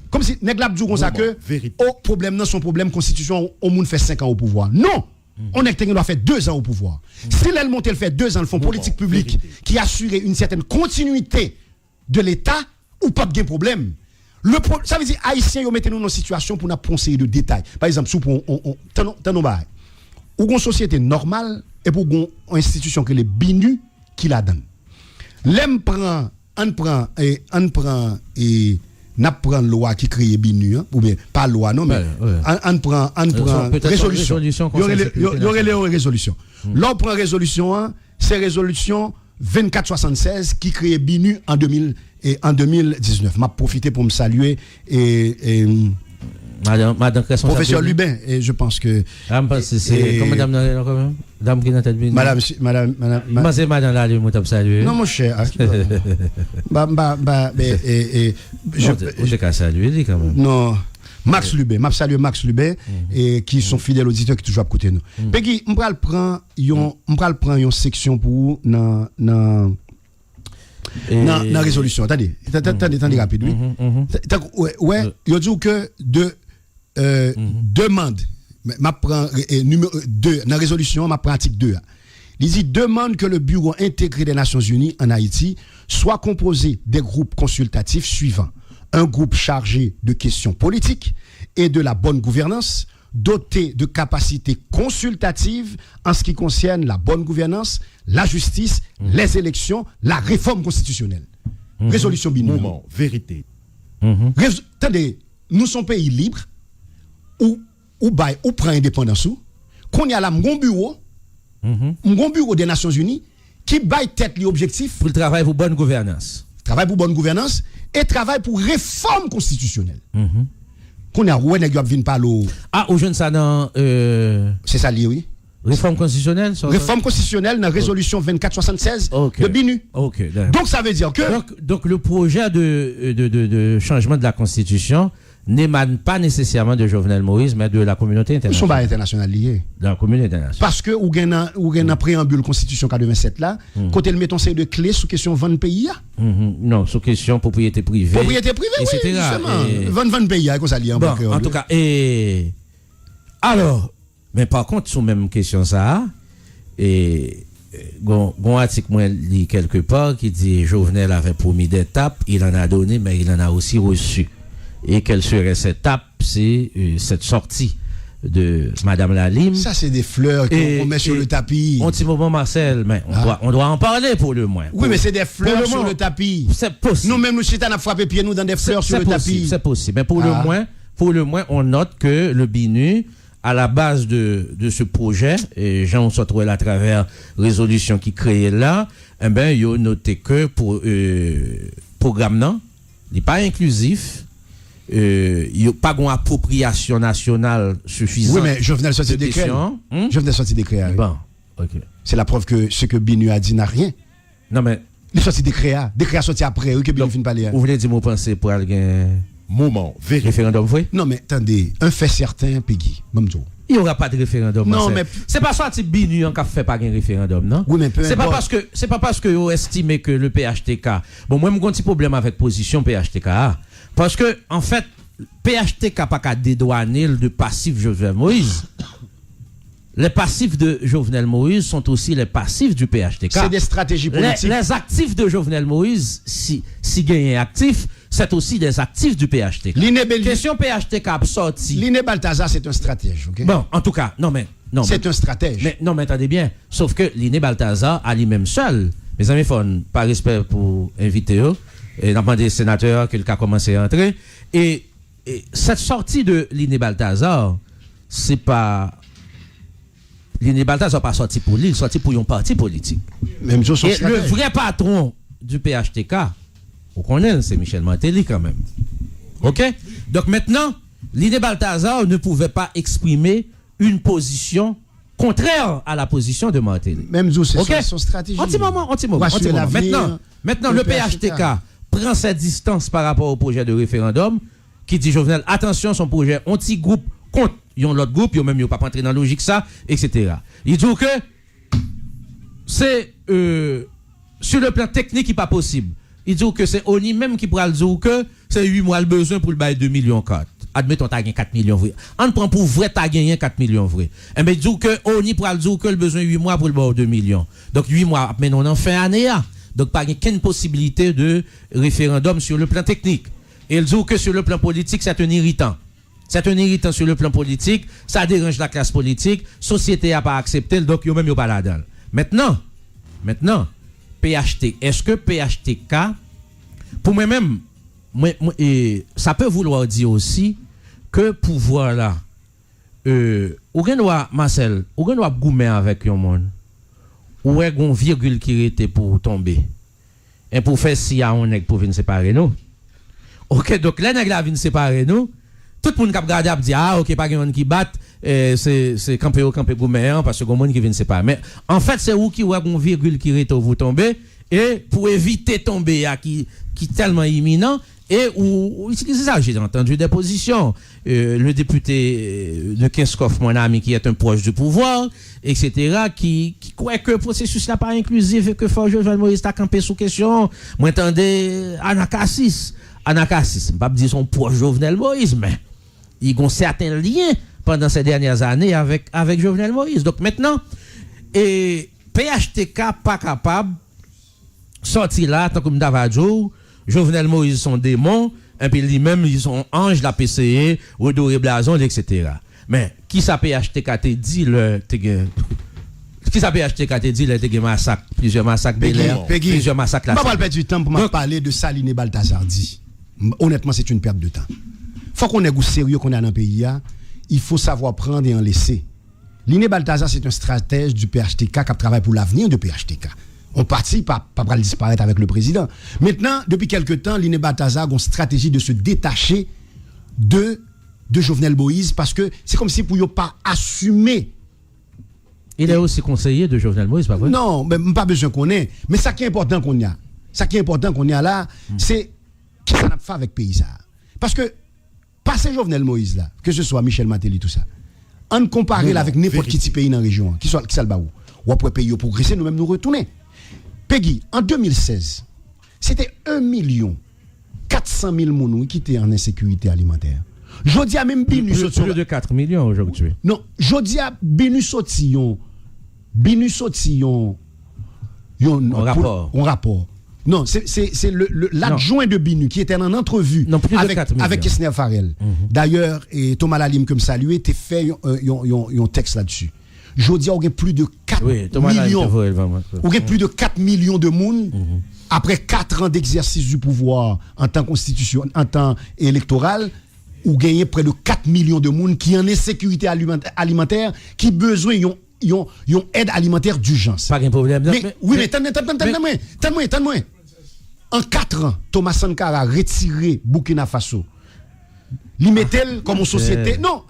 comme si nèg la dit comme ça que au problème non son problème constitution au monde fait 5 ans au pouvoir. Non. On est doit faire 2 ans au pouvoir. Si elle monte, elle fait 2 ans, elle font politique publique qui assure une certaine continuité de l'État ou pas de problème. Ça veut dire haïtiens yo mettez nous dans une situation pour nous conseiller de détails. Par exemple, sous on ou une société normale et pour une institution que les BINU qui la donne. On prend n'a prend loi qui crée BINU ou bien pas loi non mais on prend résolution. Il y aurait les résolutions. L'on prend résolution c'est résolution 2476 qui crée BINU en 2019. M'a profité pour me saluer Madame professeur Lubin et je pense que c'est comment dame qui dans tête BINU madame c'est madame là lui m't'a salué non mon cher je qu'à saluer quand même non Max Lubin m'a salué Max Lubin et qui sont fidèles auditeurs qui toujours à côté nous Peggy m'pral prend une section pour dans résolution attendez rapide oui ouais il dit que demande m'a prend numéro 2 dans résolution m'a prend article 2 il dit demande que le bureau intégré des Nations Unies en Haïti soit composé des groupes consultatifs suivants: un groupe chargé de questions politiques et de la bonne gouvernance, doté de capacités consultatives en ce qui concerne la bonne gouvernance, la justice, les élections, la réforme constitutionnelle. Résolution BINU. Moment, vérité. Attendez, nous sommes pays libres ou prend indépendance qu'on y a là mon bureau des Nations Unies qui baille tête l'objectif pour le travail pour bonne gouvernance. Travail pour bonne gouvernance et travail pour réforme constitutionnelle. Qu'on a ouais nèg vinn parler au jeune ça dans c'est ça lié oui. Réforme constitutionnelle réforme constitutionnelle dans résolution 2476 de BINU. OK. Donc ça veut dire que donc le projet de changement de la constitution n'émane pas nécessairement de Jovenel Moïse mais de la communauté internationale. Ils sont pas internationaux liés. De la communauté internationale. Parce que ou gen un préambule constitution 87 là, côté le mettons c'est de clés sous question 20 pays là. Non, sous question propriété privée. Propriété privée oui, justement. 20 pays comme ça lié en en tout cas alors mais par contre sous même question ça gon article moi lit quelque part qui dit Jovenel avait promis des tapes, il en a donné mais il en a aussi reçu. Et quelle serait cette étape? C'est cette sortie de Madame Lalim. Ça, c'est des fleurs qu'on met sur le tapis. Un petit moment, Marcel, mais on doit en parler pour le moins. Oui, mais c'est des fleurs sur le tapis. C'est possible. Nous-mêmes, nous, Chita, on a frappé pieds nous dans des fleurs sur le tapis. C'est possible. Mais pour le moins, on note que le BINU, à la base de ce projet, et Jean se trouve à travers résolution qui créée là, il a noté que pour programme non, il n'est pas inclusif. Il n'y a pas une appropriation nationale suffisante. Oui, mais Jovenel sorti décret. Jovenel sorti décret. Bon, ok. C'est la preuve que ce que BINU a dit n'a rien. Non, mais. Il sorti décret. Décret sorti après, que BINU fin parler. Vous voulez dire, vous pensez pour un moment, référendum, oui? Non, mais attendez, un fait certain, Peggy, Mamzo. Il n'y aura pas de référendum. Non, mais. C'est pas sorti BINU qui a fait pas un référendum, non? Oui, mais c'est pas parce que vous estimez que le PHTK. Bon, moi, j'ai un petit problème avec position PHTK. Parce que, en fait, PHTK n'a pas qu'à dédouaner de passifs Jovenel Moïse. Les passifs de Jovenel Moïse sont aussi les passifs du PHTK. C'est des stratégies politiques. Les actifs de Jovenel Moïse, si gagne actif, c'est aussi des actifs du PHTK. Question PHTK a sorti. Liné Balthazar, c'est un stratège, ok? Bon, en tout cas, non. C'est un stratège. Mais attendez bien. Sauf que Liné Balthazar a lui-même seul. Mes amis, par respect pour inviter eux, et n'a pas des sénateurs qu'il a commencé à entrer. Et cette sortie de Liné Balthazar, c'est pas. Liné Balthazar pas sorti pour lui, il est sorti pour un parti politique. Même chose et le vrai patron du PHTK, vous connaissez, c'est Michel Martelly quand même. OK? Donc maintenant, Liné Balthazar ne pouvait pas exprimer une position contraire à la position de Martelly. Même c'est son stratégie. Un petit moment. Maintenant, le PHTK prend sa distance par rapport au projet de référendum qui dit Jovenel, attention, son projet anti-groupe contre l'autre groupe, il même pas rentrer dans la logique ça, etc. Il dit que c'est sur le plan technique, il n'est pas possible. Il dit que c'est ONI même qui pourra le dire que c'est 8 mois le besoin pour le bail 2 millions 4. Admettons, tu as gagné 4 millions vrai. On prend pour vrai, tu as gagné 4 millions vrai. Et bien, il dit que ONI pourra le dire que le besoin 8 mois pour le bail 2 millions. Donc 8 mois, mais on en fin année. Donc, pas aucune possibilité de référendum sur le plan technique. Et il dit que sur le plan politique, c'est un irritant. C'est un irritant sur le plan politique, ça dérange la classe politique, société n'a pas accepté, donc yo même yo pas là-dedans. Maintenant, PHT, est-ce que PHTK, pour moi-même, ça peut vouloir dire aussi que pouvoir là, ou gen doit, Marcel, ou gen doit goumer avec yon monde, ou est gon virgule qui était pour tomber, et pour faire si a on est pour venir séparer nous. Ok, donc là, nèg la venir séparer nous, tout le monde qui a regardé a dit, ah, ok, pas quelqu'un qui bat, c'est campé gouméen, parce que le monde qui vient séparer. Mais en fait, c'est où qui ou une virgule qui est vous tomber, et pour éviter tomber, qui tellement imminent, et où c'est ça, j'ai entendu des positions. Le député de Kinskov, mon ami, qui est un proche du pouvoir, etc., qui croit que le processus n'est pas inclusif et que Fort Jovenel Moïse a campé sous question. Moi, entendez, Anakassis, je ne pas dire son proche Jovenel Moïse, mais ils ont certains liens pendant ces dernières années avec Jovenel Moïse. Donc maintenant, et PHTK pas capable sortir là, tant comme Davadjo, Jovenel Moïse son démon, et puis lui-même, ils sont anges, la PCE, Redoré Blason, etc. Mais qui ça PHTK te dit le qui ça PHTK te dit le massacre, plusieurs massacres Bel-Air, plusieurs massacres là. Je ne vais pas perdre du temps pour me parler de Saline Balthazardi. Honnêtement, c'est une perte de temps. Faut qu'on ait goût sérieux qu'on a dans le pays. Il faut savoir prendre et en laisser. Liné Balthazar, c'est un stratège du PHTK qui travaille pour l'avenir du PHTK. On participe pas le disparaître avec le président. Maintenant, depuis quelque temps, Liné Balthazar a une stratégie de se détacher de Jovenel Moïse parce que c'est comme si pour ne pas assumer. Il est aussi conseiller de Jovenel Moïse, pas vrai? Non, mais pas besoin qu'on ait. Mais ça qui est important qu'on y a. Ça qui est important qu'on y a là, c'est qui ça n'a pas fait avec pays ça. Parce que passer Jovenel Moïse là, que ce soit Michel Matéli, tout ça, on compare avec n'importe qui petit pays dans la région, qui soit le baou, ou après pays progresser, nous-mêmes nous retourner. Peggy, en 2016, c'était 1 400 000 personnes qui étaient en insécurité alimentaire. Jodi a même Binu sorti. Plus de 4 millions aujourd'hui. Non, Jodi a Binu sorti un rapport. Non, c'est l'adjoint de Binu qui était en entrevue avec Esner Farel. D'ailleurs, et Thomas Lalim, que me saluer, t'es fait un texte là-dessus. Jodi a plus de 4 millions. Ou plus de 4 millions de monde après 4 ans d'exercice du pouvoir en temps constitution, en temps électoral, ou gagné près de 4 millions de monde qui en insécurité alimentaire, qui besoin yon aide alimentaire d'urgence. Pas de problème. Mais attends-moi. En 4 ans, Thomas Sankara a retiré Burkina Faso. L'Imetel comme société. Non,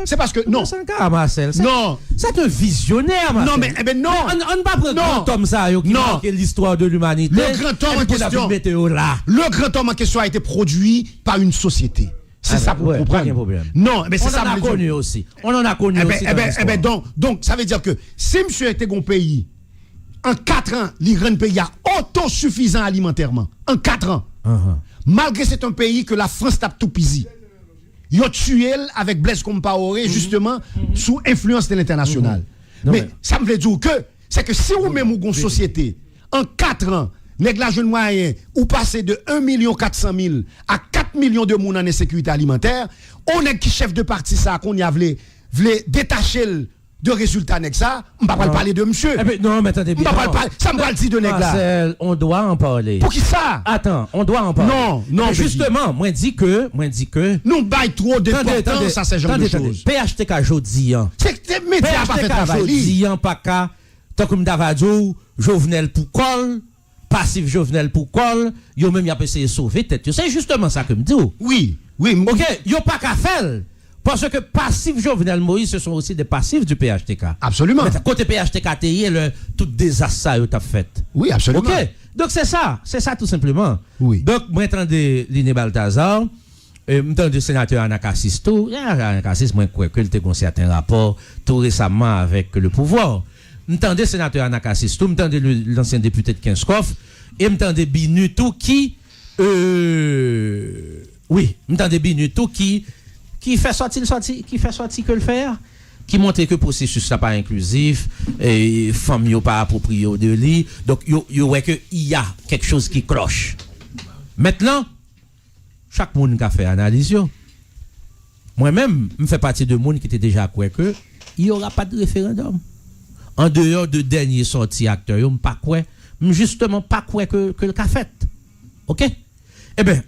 c'est parce que non. Sankara, Marcel. Non. C'est un visionnaire, Marcel. Non, mais non. On ne va pas prendre comme ça, qui marque l'histoire de l'humanité. Le grand homme en question. Le grand homme en question a été produit par une société. C'est ça pour comprendre. Non, mais c'est ça. On en a connu aussi. Donc, ça veut dire que si monsieur était un pays, en 4 ans, l'Iran pays a autosuffisant alimentairement. En 4 ans. Malgré c'est un pays que la France tape tout pisi. Yo tué avec Blaise Compaoré, justement, sous influence de l'international. Mais ça me fait dire que, c'est que si vous même une société, en 4 ans, nèg la jeune moyen, ou passer de 1 400 000 à 4 millions de monde en insécurité alimentaire, on est qui chef de parti ça, qu'on y a voulu détacher de résultats nèg ça, on va pas parler de monsieur. Non, mais attendez bien. Ça me va le dire de nèg là. On doit en parler. Pour qui ça? Attends, on doit en parler. Non, justement, moi dit que nous bail trop d'importance à ces genre de choses. PHTK jodi an. C'est média pas fait travail. Jodi an pas ka tant comme Davadjo, Jovenel pour col, passif Jovenel pour col, yo même y a essayé sauver tête. C'est justement ça que me dit. Oui. OK, yo pas ka faire. Parce que passif Jovenel Moïse, ce sont aussi des passifs du PHTK. Absolument. Mais côté PHTK, tout désastre que tu as fait. Oui, absolument. OK. Donc c'est ça tout simplement. Oui. Donc, moi, j'entendais Liné Balthazar, j'entendais le sénateur Anakassis tout. Anakassis, moi, je crois qu'il a un certain rapport tout récemment avec le pouvoir. J'entendais le sénateur Anakassis tout, j'entendais l'ancien député de Kinskov, et j'entendais Binu tout qui. Oui, j'entendais Binu tout qui fait sortir que le faire qui montre que le processus n'est pas inclusif, et femmes n'ont pas approprié de lui. Donc, il y a quelque chose qui cloche. Maintenant, chaque monde a fait analyse. Moi-même, je fais partie de monde qui était déjà quoi que il n'y aura pas de référendum. En dehors de dernier sorti acteur, je ne pas quoi, justement pas quoi que le qu'a fait. OK? Eh bien,